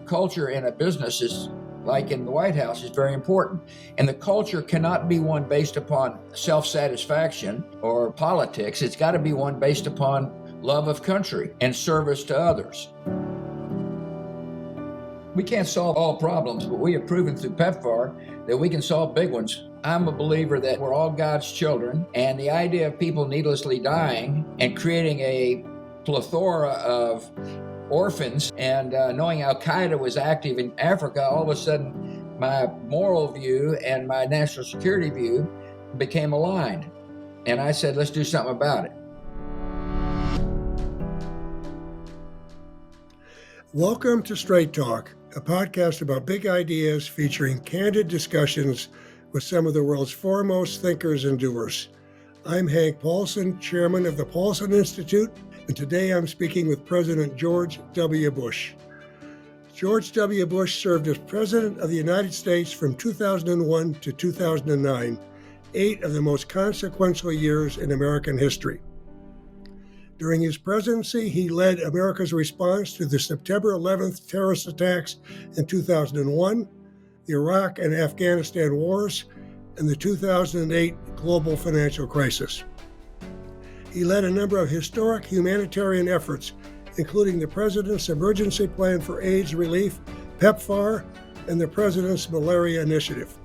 culture in a business is, like in the White House, is very important. And the culture cannot be one based upon self-satisfaction or politics. It's got to be one based upon love of country and service to others. We can't solve all problems, but we have proven through PEPFAR that we can solve big ones. I'm a believer that we're all God's children, and the idea of people needlessly dying and creating a plethora of orphans and knowing Al-Qaeda was active in Africa, all of a sudden my moral view and my national security view became aligned. And I said, let's do something about it. Welcome to Straight Talk, a podcast about big ideas featuring candid discussions with some of the world's foremost thinkers and doers. I'm Hank Paulson, chairman of the Paulson Institute, and today I'm speaking with President George W. Bush. George W. Bush served as President of the United States from 2001 to 2009, 8 of the most consequential years in American history. During his presidency, he led America's response to the September 11th terrorist attacks in 2001, the Iraq and Afghanistan wars, and the 2008 global financial crisis. He led a number of historic humanitarian efforts, including the President's Emergency Plan for AIDS Relief, PEPFAR, and the President's Malaria Initiative.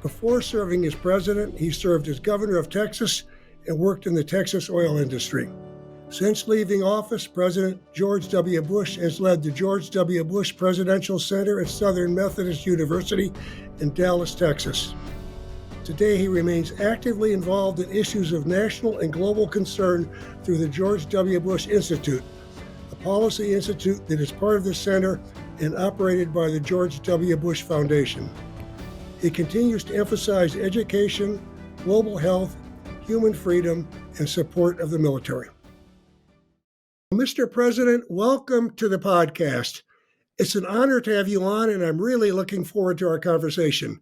Before serving as president, he served as governor of Texas and worked in the Texas oil industry. Since leaving office, President George W. Bush has led the George W. Bush Presidential Center at Southern Methodist University in Dallas, Texas. Today, he remains actively involved in issues of national and global concern through the George W. Bush Institute, a policy institute that is part of the center and operated by the George W. Bush Foundation. He continues to emphasize education, global health, human freedom, and support of the military. Mr. President, welcome to the podcast. It's an honor to have you on, and I'm really looking forward to our conversation.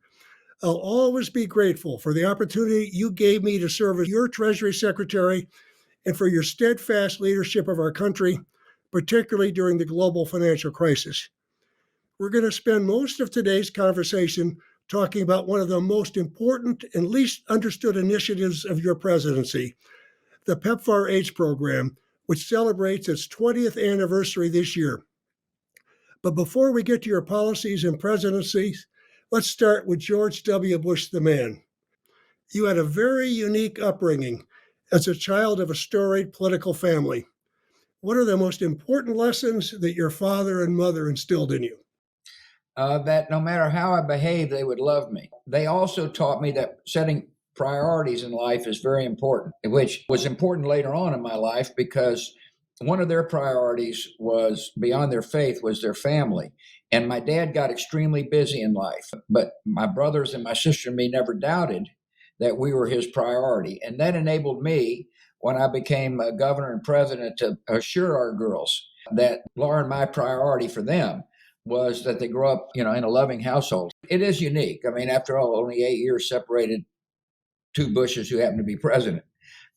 I'll always be grateful for the opportunity you gave me to serve as your Treasury Secretary and for your steadfast leadership of our country, particularly during the global financial crisis. We're going to spend most of today's conversation talking about one of the most important and least understood initiatives of your presidency, the PEPFAR AIDS program, which celebrates its 20th anniversary this year. But before we get to your policies and presidencies, let's start with George W. Bush, the man. You had a very unique upbringing as a child of a storied political family. What are the most important lessons that your father and mother instilled in you? That no matter how I behaved, they would love me. They also taught me that setting priorities in life is very important, which was important later on in my life because one of their priorities was beyond their faith was their family. And my dad got extremely busy in life, but my brothers and my sister and me never doubted that we were his priority. And that enabled me, when I became a governor and president, to assure our girls that Laura, my priority for them was that they grow up, in a loving household. It is unique. I mean, after all, only 8 years separated two Bushes who happen to be president.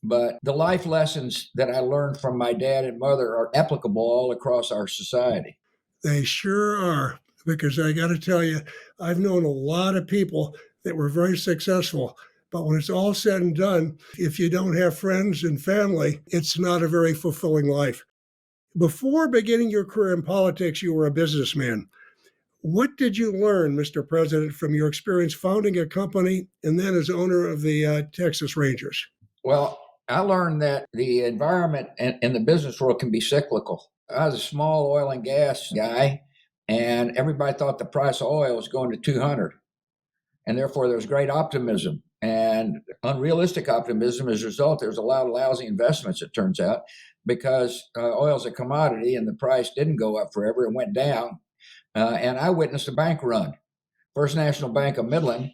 But the life lessons that I learned from my dad and mother are applicable all across our society. They sure are, because I got to tell you, I've known a lot of people that were very successful, but when it's all said and done, if you don't have friends and family, it's not a very fulfilling life. Before beginning your career in politics, you were a businessman. What did you learn, Mr. President, from your experience founding a company and then as owner of the Texas Rangers? Well, I learned that the environment in the business world can be cyclical. I was a small oil and gas guy, and everybody thought the price of oil was going to 200. And therefore, there was great optimism and unrealistic optimism. As a result, there's a lot of lousy investments, it turns out, because oil is a commodity and the price didn't go up forever. It went down. And I witnessed a bank run. First National Bank of Midland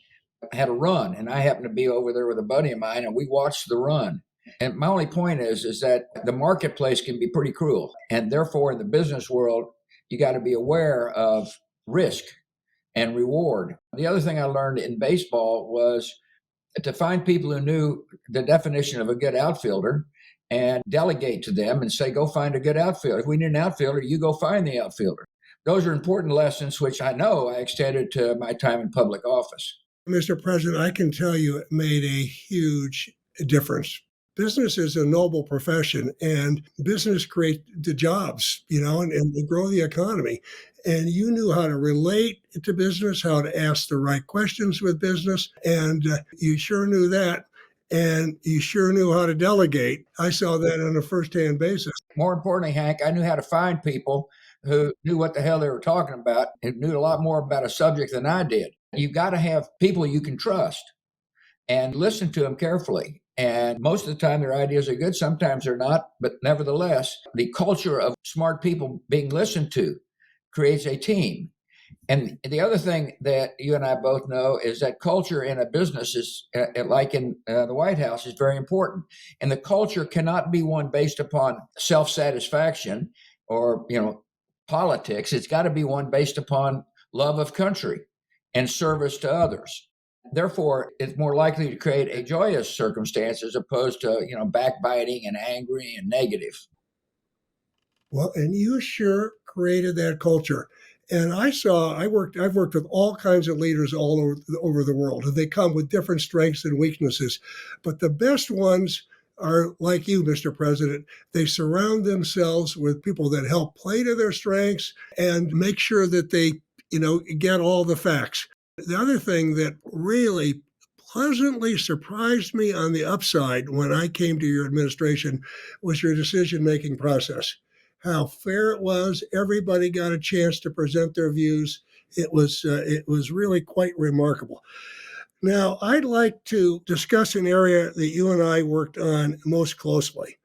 had a run, and I happened to be over there with a buddy of mine, and we watched the run. And my only point is that the marketplace can be pretty cruel. And therefore, in the business world, you got to be aware of risk and reward. The other thing I learned in baseball was to find people who knew the definition of a good outfielder and delegate to them and say, go find a good outfielder. If we need an outfielder, you go find the outfielder. Those are important lessons, which I know I extended to my time in public office. Mr. President, I can tell you it made a huge difference. Business is a noble profession, and business creates the jobs, and they grow the economy. And you knew how to relate to business, how to ask the right questions with business, and you sure knew that. And you sure knew how to delegate. I saw that on a firsthand basis. More importantly, Hank, I knew how to find people who knew what the hell they were talking about, who knew a lot more about a subject than I did. You've got to have people you can trust and listen to them carefully. And most of the time, their ideas are good. Sometimes they're not. But nevertheless, the culture of smart people being listened to creates a team. And the other thing that you and I both know is that culture in a business is, like in the White House, is very important. And the culture cannot be one based upon self-satisfaction or, politics. It's got to be one based upon love of country and service to others. Therefore, it's more likely to create a joyous circumstance as opposed to, backbiting and angry and negative. Well, and you sure created that culture. And I've worked with all kinds of leaders all over the world, and they come with different strengths and weaknesses. But the best ones are like you, Mr. President. They surround themselves with people that help play to their strengths and make sure that they, get all the facts. The other thing that really pleasantly surprised me on the upside when I came to your administration was your decision-making process. How fair it was. Everybody got a chance to present their views. It was really quite remarkable. Now, I'd like to discuss an area that you and I worked on most closely,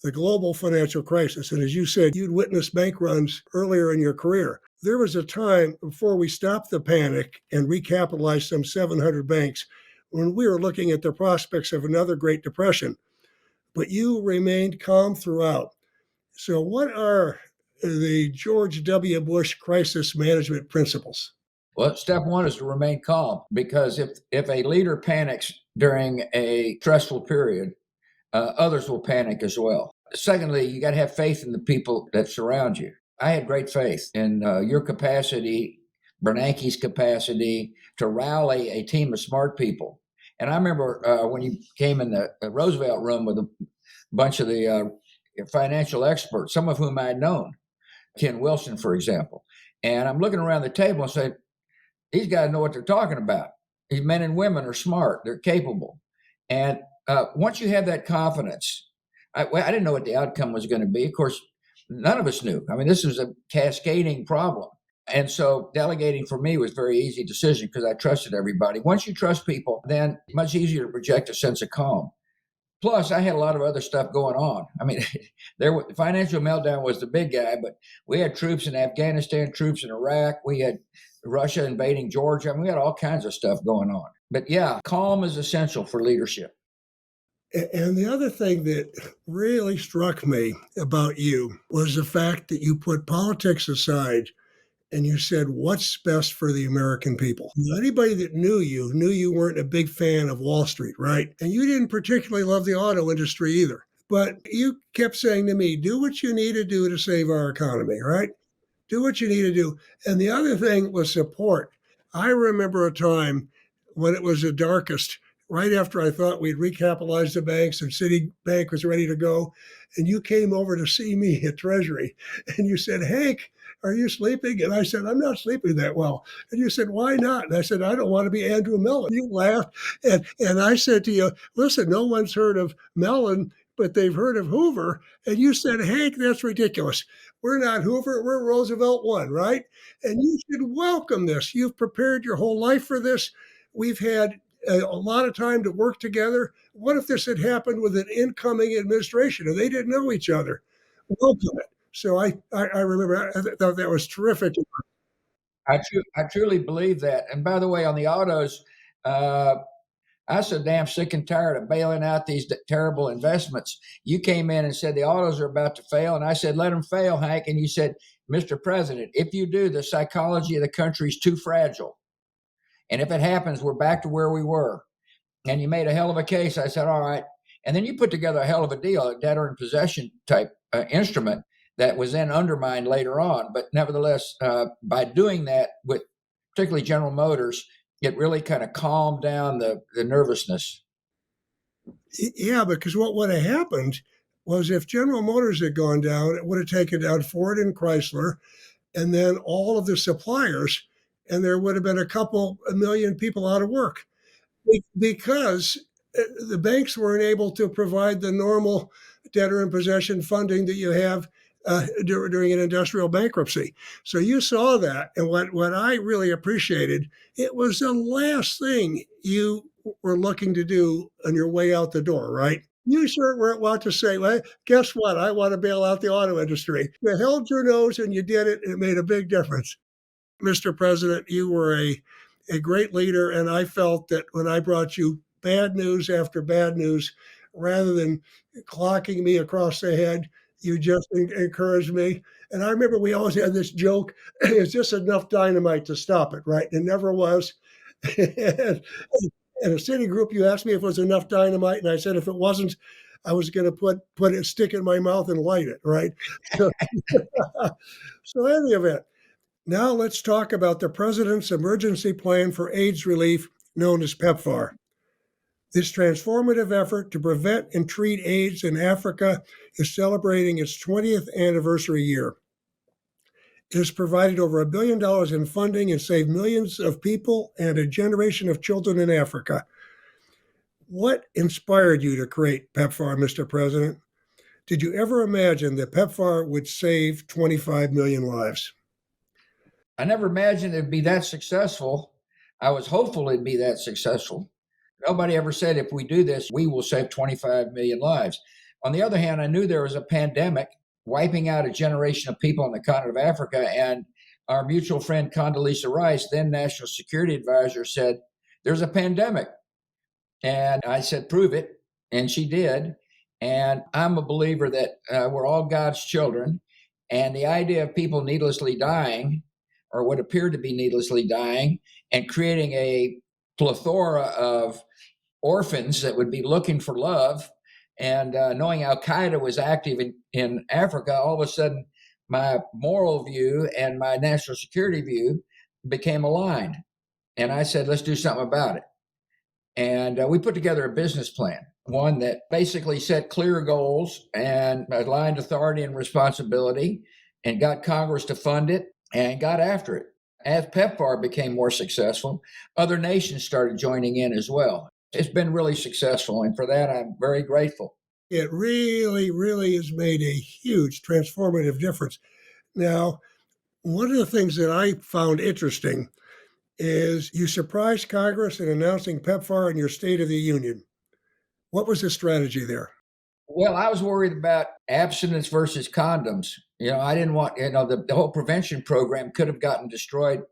the global financial crisis. And as you said, you'd witnessed bank runs earlier in your career. There was a time before we stopped the panic and recapitalized some 700 banks when we were looking at the prospects of another Great Depression. But you remained calm throughout. So, what are the George W. Bush crisis management principles? Well, step one is to remain calm, because if a leader panics during a stressful period, others will panic as well. Secondly, you got to have faith in the people that surround you. I had great faith in your capacity, Bernanke's capacity to rally a team of smart people. And I remember when you came in the Roosevelt room with a bunch of the financial experts, some of whom I had known, Ken Wilson, for example. And I'm looking around the table and saying, these guys know what they're talking about. These men and women are smart. They're capable. And once you have that confidence, I didn't know what the outcome was going to be. Of course, none of us knew. I mean, this was a cascading problem. And so delegating for me was a very easy decision because I trusted everybody. Once you trust people, then it's much easier to project a sense of calm. Plus, I had a lot of other stuff going on. I mean, the financial meltdown was the big guy, but we had troops in Afghanistan, troops in Iraq. We had Russia invading Georgia. I mean, we had all kinds of stuff going on. But yeah, calm is essential for leadership. And the other thing that really struck me about you was the fact that you put politics aside and you said, what's best for the American people? Anybody that knew you weren't a big fan of Wall Street, right? And you didn't particularly love the auto industry either. But you kept saying to me, do what you need to do to save our economy, right? Do what you need to do. And the other thing was support. I remember a time when it was the darkest, right after I thought we'd recapitalized the banks and Citibank was ready to go. And you came over to see me at Treasury and you said, Hank, are you sleeping? And I said, I'm not sleeping that well. And you said, why not? And I said, I don't want to be Andrew Mellon. You laughed. And I said to you, listen, no one's heard of Mellon, but they've heard of Hoover. And you said, Hank, that's ridiculous. We're not Hoover, we're Roosevelt one, right? And you should welcome this. You've prepared your whole life for this. We've had a lot of time to work together. What if this had happened with an incoming administration and they didn't know each other? Welcome it. So I remember, I thought that was terrific. I truly believe that. And by the way, on the autos, I was so damn sick and tired of bailing out these terrible investments. You came in and said the autos are about to fail. And I said, let them fail, Hank. And you said, Mr. President, if you do, the psychology of the country is too fragile. And if it happens, we're back to where we were. And you made a hell of a case. I said, all right. And then you put together a hell of a deal, a debtor in possession type instrument that was then undermined later on. But nevertheless, by doing that with particularly General Motors, it really kind of calmed down the nervousness. Yeah, because what would have happened was if General Motors had gone down, it would have taken down Ford and Chrysler, and then all of the suppliers, and there would have been a couple a million people out of work because the banks weren't able to provide the normal debtor in possession funding that you have during an industrial bankruptcy. So you saw that, and what I really appreciated, it was the last thing you were looking to do on your way out the door, right? You sure weren't want to say, well, guess what? I want to bail out the auto industry. You held your nose and you did it. It made a big difference. Mr. President, you were a great leader, and I felt that when I brought you bad news after bad news, rather than clocking me across the head, you just encouraged me. And I remember we always had this joke: "Is this enough dynamite to stop it?" Right? It never was. and, in a Citigroup, you asked me if it was enough dynamite, and I said if it wasn't, I was going to put a stick in my mouth and light it. Right? So, so in the event, now let's talk about the President's Emergency Plan for AIDS Relief, known as PEPFAR. This transformative effort to prevent and treat AIDS in Africa is celebrating its 20th anniversary year. It has provided over $1 billion in funding and saved millions of people and a generation of children in Africa. What inspired you to create PEPFAR, Mr. President? Did you ever imagine that PEPFAR would save 25 million lives? I never imagined it'd be that successful. I was hopeful it'd be that successful. Nobody ever said if we do this, we will save 25 million lives. On the other hand, I knew there was a pandemic wiping out a generation of people on the continent of Africa. And our mutual friend Condoleezza Rice, then National Security Advisor, said, there's a pandemic. And I said, prove it. And she did. And I'm a believer that we're all God's children. And the idea of people needlessly dying, or what appeared to be needlessly dying, and creating a plethora of orphans that would be looking for love, and knowing Al Qaeda was active in Africa, all of a sudden my moral view and my national security view became aligned. And I said, let's do something about it. And we put together a business plan, one that basically set clear goals and aligned authority and responsibility, and got Congress to fund it and got after it. As PEPFAR became more successful, other nations started joining in as well. It's been really successful, and for that, I'm very grateful. It really, really has made a huge transformative difference. Now, one of the things that I found interesting is you surprised Congress in announcing PEPFAR in your State of the Union. What was the strategy there? Well, I was worried about abstinence versus condoms. I didn't want, the whole prevention program could have gotten destroyed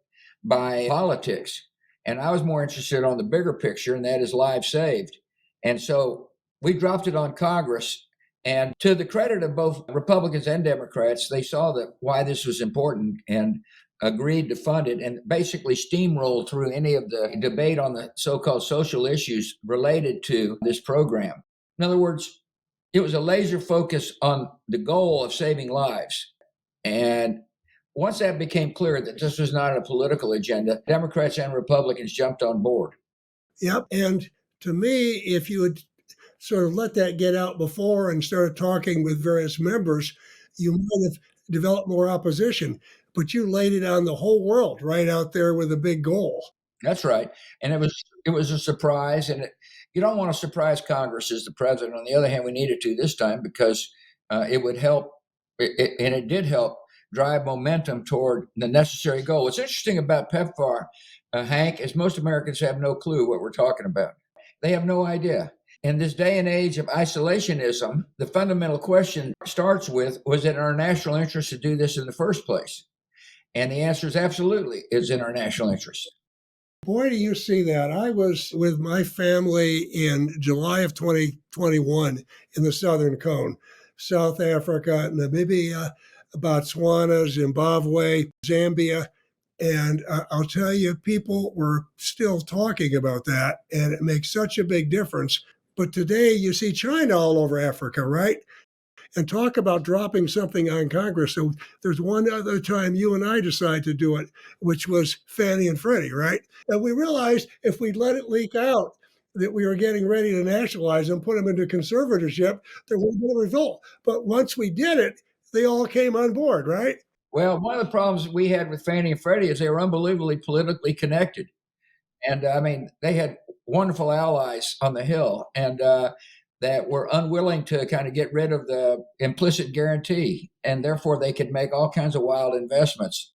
by politics. And I was more interested on the bigger picture, and that is lives saved. And so we dropped it on Congress. And to the credit of both Republicans and Democrats, they saw that why this was important and agreed to fund it, and basically steamrolled through any of the debate on the so-called social issues related to this program. In other words, it was a laser focus on the goal of saving lives. And once that became clear that this was not a political agenda, Democrats and Republicans jumped on board. Yep. And to me, if you had sort of let that get out before and started talking with various members, you might have developed more opposition. But you laid it on the whole world right out there with a big goal. That's right. And it was a surprise. And you don't want to surprise Congress as the president. On the other hand, we needed to this time because it would help, and it did help drive momentum toward the necessary goal. What's interesting about PEPFAR, Hank, is most Americans have no clue what we're talking about. They have no idea. In this day and age of isolationism, the fundamental question starts with, was it in our national interest to do this in the first place? And the answer is absolutely, it's in our national interest. Boy, do you see that. I was with my family in July of 2021 in the Southern Cone, South Africa, Namibia, Botswana, Zimbabwe, Zambia. And I'll tell you, people were still talking about that, and it makes such a big difference. But today you see China all over Africa, right? and talk about dropping something on Congress. So there's one other time you and I decided to do it, which was Fannie and Freddie, right? And we realized if we let it leak out that we were getting ready to nationalize them, put them into conservatorship, there would be a result. But once we did it, they all came on board, right? Well, one of the problems we had with Fannie and Freddie is they were unbelievably politically connected. And I mean, they had wonderful allies on the Hill and that were unwilling to kind of get rid of the implicit guarantee. And therefore, they could make all kinds of wild investments.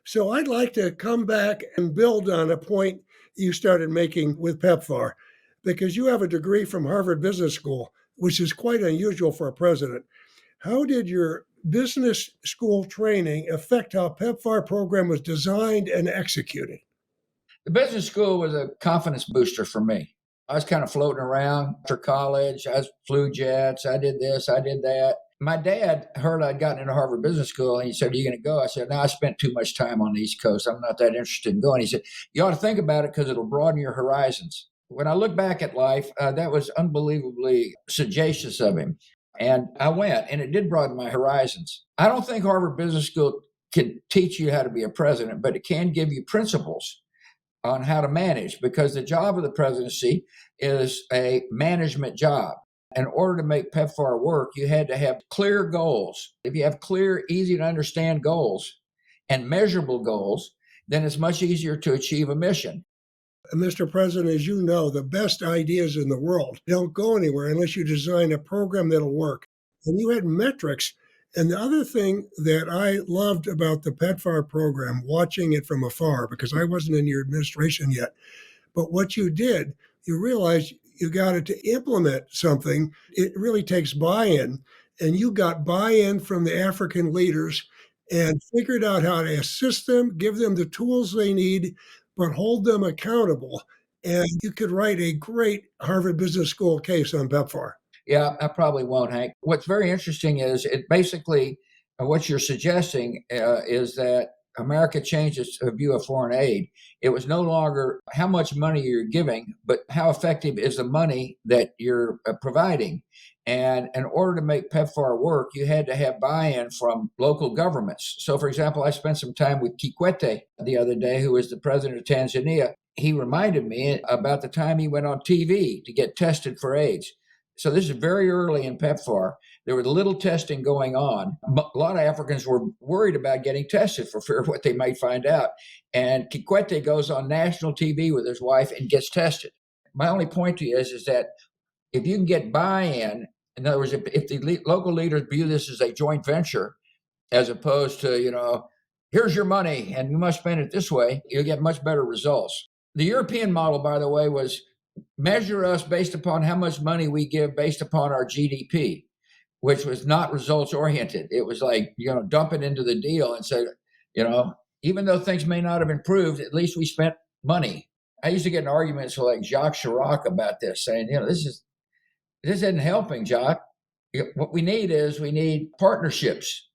So I'd like to come back and build on a point you started making with PEPFAR, because you have a degree from Harvard Business School, which is quite unusual for a president. How did your business school training affect how PEPFAR program was designed and executed? The business school was a confidence booster for me. I was kind of floating around after college. I flew jets. I did this. I did that. My dad heard I'd gotten into Harvard Business School, and he said, "Are you going to go?" I said, "No, I spent too much time on the East Coast. I'm not that interested in going." He said, "You ought to think about it because it'll broaden your horizons." When I look back at life, that was unbelievably sagacious of him. And I went, and it did broaden my horizons. I don't think Harvard Business School can teach you how to be a president, but it can give you principles on how to manage, because the job of the presidency is a management job. In order to make PEPFAR work, you had to have clear goals. If you have clear, easy to understand goals and measurable goals, then it's much easier to achieve a mission. Mr. President, as you know, the best ideas in the world don't go anywhere unless you design a program that'll work. And you had metrics. And the other thing that I loved about the PEPFAR program, watching it from afar, because I wasn't in your administration yet, but what you did, you realized you got it to implement something. It really takes buy-in. And you got buy-in from the African leaders and figured out how to assist them, give them the tools they need, but hold them accountable. And you could write a great Harvard Business School case on PEPFAR. Yeah, I probably won't, Hank. What's very interesting is it basically, what you're suggesting is that America changed its view of foreign aid. It was no longer how much money you're giving, but how effective is the money that you're providing. And in order to make PEPFAR work, you had to have buy-in from local governments. So, for example, I spent some time with Kikwete the other day, who is the president of Tanzania. He reminded me about the time he went on TV to get tested for AIDS. So this is very early in PEPFAR. There was little testing going on. A lot of Africans were worried about getting tested for fear of what they might find out. And Kikwete goes on national TV with his wife and gets tested. My only point to you is that if you can get buy-in, in other words, if the local leaders view this as a joint venture, as opposed to, here's your money and you must spend it this way, you'll get much better results. The European model, by the way, was measure us based upon how much money we give based upon our GDP, which was not results oriented. It was like, dump it into the deal and say, even though things may not have improved, at least we spent money. I used to get in arguments with like Jacques Chirac about this, saying, this isn't helping, Jacques. What we need partnerships.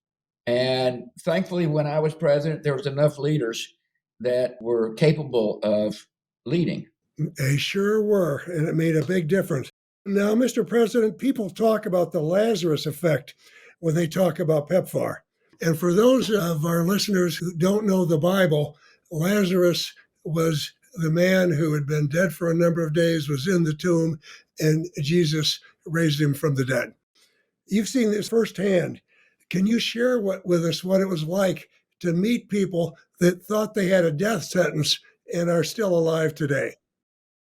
And thankfully, when I was president, there was enough leaders that were capable of leading. They sure were, and it made a big difference. Now, Mr. President, people talk about the Lazarus Effect when they talk about PEPFAR. And for those of our listeners who don't know the Bible, Lazarus was the man who had been dead for a number of days, was in the tomb, and Jesus raised him from the dead. You've seen this firsthand. Can you share with us what it was like to meet people that thought they had a death sentence and are still alive today?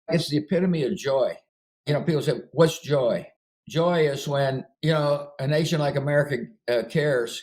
It's the epitome of joy. People say, what's joy? Joy is when, a nation like America cares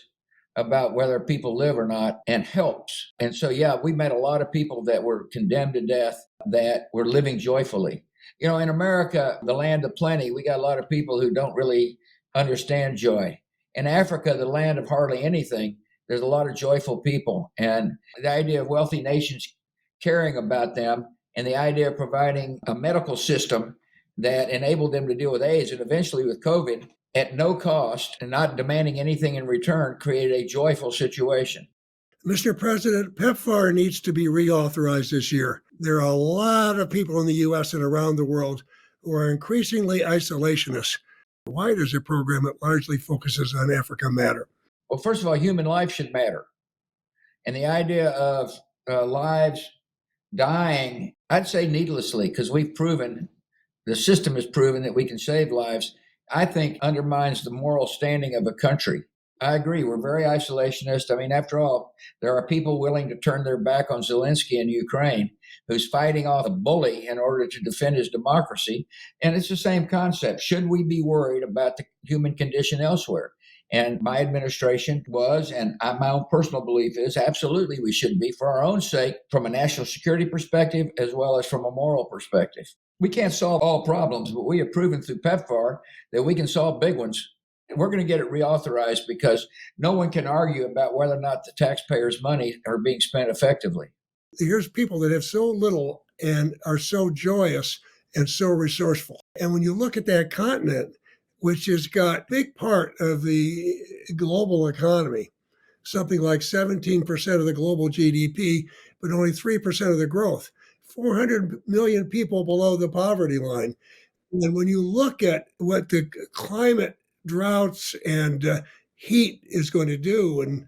about whether people live or not and helps. And so, we met a lot of people that were condemned to death that were living joyfully. In America, the land of plenty, we got a lot of people who don't really understand joy. In Africa, the land of hardly anything, there's a lot of joyful people. And the idea of wealthy nations caring about them, and the idea of providing a medical system that enabled them to deal with AIDS and eventually with COVID at no cost and not demanding anything in return created a joyful situation. Mr. President, PEPFAR needs to be reauthorized this year. There are a lot of people in the U.S. and around the world who are increasingly isolationists. Why does a program that largely focuses on Africa matter? Well, first of all, human life should matter. And the idea of lives dying, I'd say needlessly, because we've proven, the system has proven that we can save lives, I think undermines the moral standing of a country. I agree. We're very isolationist. I mean, after all, there are people willing to turn their back on Zelensky in Ukraine who's fighting off a bully in order to defend his democracy. And it's the same concept. Should we be worried about the human condition elsewhere? And my administration was, and my own personal belief is, absolutely we should be, for our own sake, from a national security perspective, as well as from a moral perspective. We can't solve all problems, but we have proven through PEPFAR that we can solve big ones. We're going to get it reauthorized because no one can argue about whether or not the taxpayers' money are being spent effectively. Here's people that have so little and are so joyous and so resourceful. And when you look at that continent, which has got a big part of the global economy, something like 17% of the global GDP, but only 3% of the growth, 400 million people below the poverty line. And when you look at what the climate droughts and heat is going to do and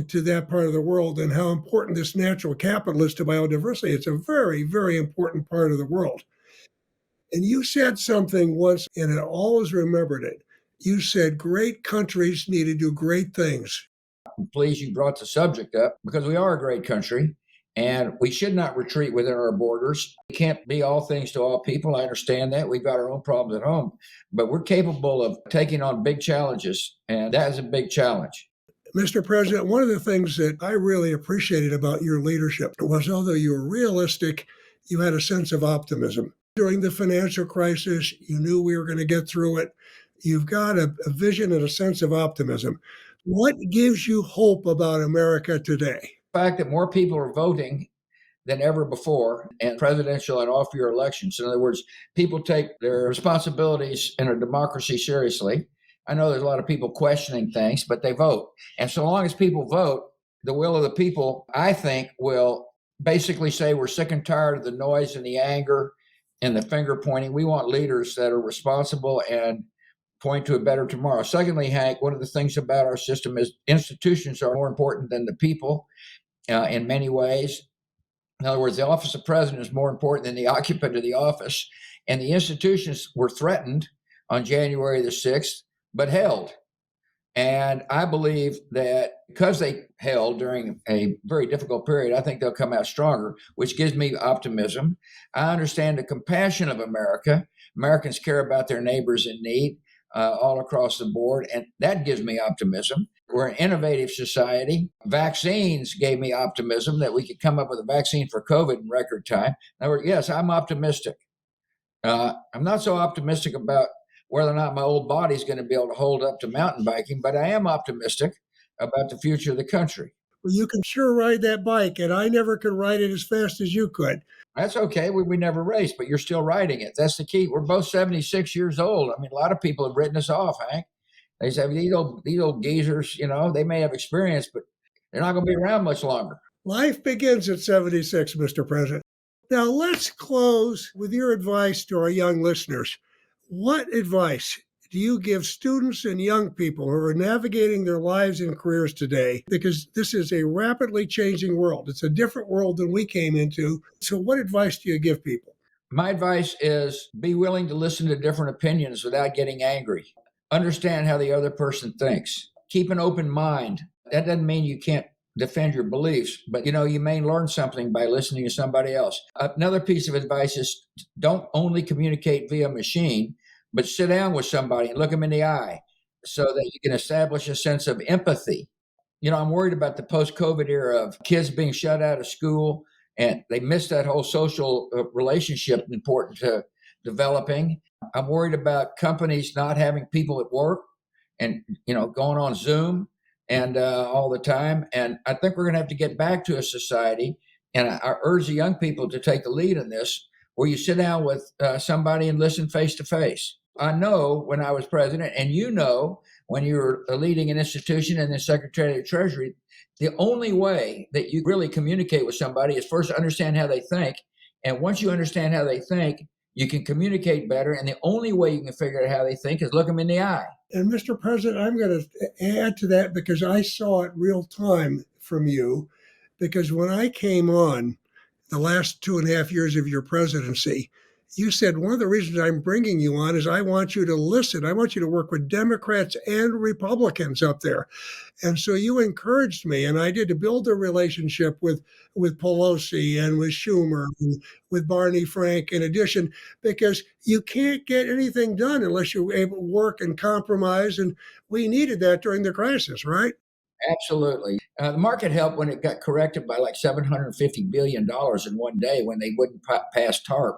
to that part of the world and how important this natural capital is to biodiversity, it's a very, very important part of the world. And you said something once, and I always remembered it. You said great countries need to do great things. I'm pleased you brought the subject up because we are a great country and we should not retreat within our borders. We can't be all things to all people. I understand that. We've got our own problems at home, but we're capable of taking on big challenges, and that is a big challenge. Mr. President, one of the things that I really appreciated about your leadership was, although you were realistic, you had a sense of optimism. During the financial crisis, you knew we were going to get through it. You've got a vision and a sense of optimism. What gives you hope about America today? The fact that more people are voting than ever before in presidential and off-year elections. In other words, people take their responsibilities in a democracy seriously. I know there's a lot of people questioning things, but they vote. And so long as people vote, the will of the people, I think, will basically say we're sick and tired of the noise and the anger and the finger pointing. We want leaders that are responsible and point to a better tomorrow. Secondly, Hank, one of the things about our system is institutions are more important than the people in many ways. In other words, the office of president is more important than the occupant of the office. And the institutions were threatened on January the 6th, but held. And I believe that because they held during a very difficult period, I think they'll come out stronger, which gives me optimism. I understand the compassion of America. Americans care about their neighbors in need all across the board, and that gives me optimism. We're an innovative society. Vaccines gave me optimism that we could come up with a vaccine for COVID in record time. In other words, yes, I'm optimistic. I'm not so optimistic about whether or not my old body's going to be able to hold up to mountain biking, but I am optimistic about the future of the country. Well, you can sure ride that bike, and I never could ride it as fast as you could. That's okay. We never raced, but you're still riding it. That's the key. We're both 76 years old. I mean, a lot of people have written us off, Hank. They say these old geezers, they may have experience, but they're not going to be around much longer. Life begins at 76, Mr. President. Now, let's close with your advice to our young listeners. What advice do you give students and young people who are navigating their lives and careers today? Because this is a rapidly changing world. It's a different world than we came into. So what advice do you give people? My advice is be willing to listen to different opinions without getting angry. Understand how the other person thinks. Keep an open mind. That doesn't mean you can't defend your beliefs, but you may learn something by listening to somebody else. Another piece of advice is don't only communicate via machine, but sit down with somebody and look them in the eye so that you can establish a sense of empathy. I'm worried about the post-COVID era of kids being shut out of school and they miss that whole social relationship important to developing. I'm worried about companies not having people at work and, going on Zoom and all the time. And I think we're going to have to get back to a society, and I urge the young people to take the lead in this, where you sit down with somebody and listen face to face. I know when I was president, and when you were leading an institution and then Secretary of the Treasury, the only way that you really communicate with somebody is first understand how they think. And once you understand how they think, You can communicate better, and the only way you can figure out how they think is look them in the eye. And Mr. President, I'm going to add to that because I saw it real time from you. Because when I came on the last 2.5 years of your presidency, you said one of the reasons I'm bringing you on is I want you to listen. I want you to work with Democrats and Republicans up there. And so you encouraged me, and I did, to build a relationship with Pelosi and with Schumer and with Barney Frank in addition, because you can't get anything done unless you're able to work and compromise. And we needed that during the crisis, right? Absolutely. The market helped when it got corrected by like $750 billion in one day when they wouldn't pass TARP.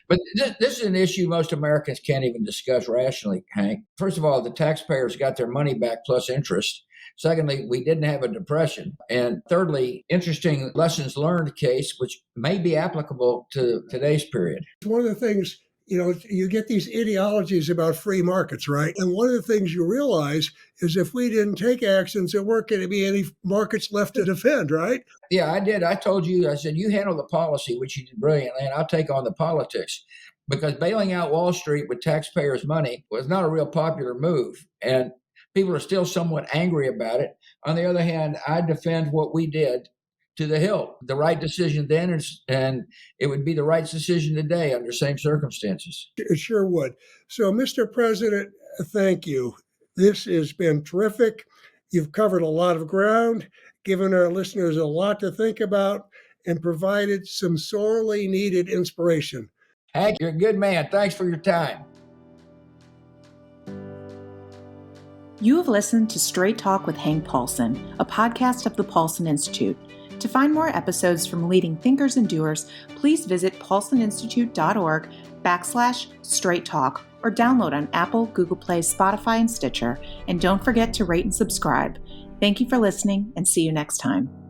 But this is an issue most Americans can't even discuss rationally, Hank. First of all, the taxpayers got their money back plus interest. Secondly, we didn't have a depression. And thirdly, interesting lessons learned case, which may be applicable to today's period. One of the things, you get these ideologies about free markets, right? And one of the things you realize is if we didn't take actions, there weren't going to be any markets left to defend, right? Yeah, I did. I told you, I said, you handle the policy, which you did brilliantly, and I'll take on the politics. Because bailing out Wall Street with taxpayers' money was not a real popular move. And people are still somewhat angry about it. On the other hand, I defend what we did to the hilt. The right decision then, and it would be the right decision today under same circumstances. It sure would. So, Mr. President, thank you. This has been terrific. You've covered a lot of ground, given our listeners a lot to think about, and provided some sorely needed inspiration. Hank, you're a good man. Thanks for your time. You have listened to Straight Talk with Hank Paulson, a podcast of the Paulson Institute. To find more episodes from leading thinkers and doers, please visit paulsoninstitute.org/Straight Talk or download on Apple, Google Play, Spotify, and Stitcher. And don't forget to rate and subscribe. Thank you for listening, and see you next time.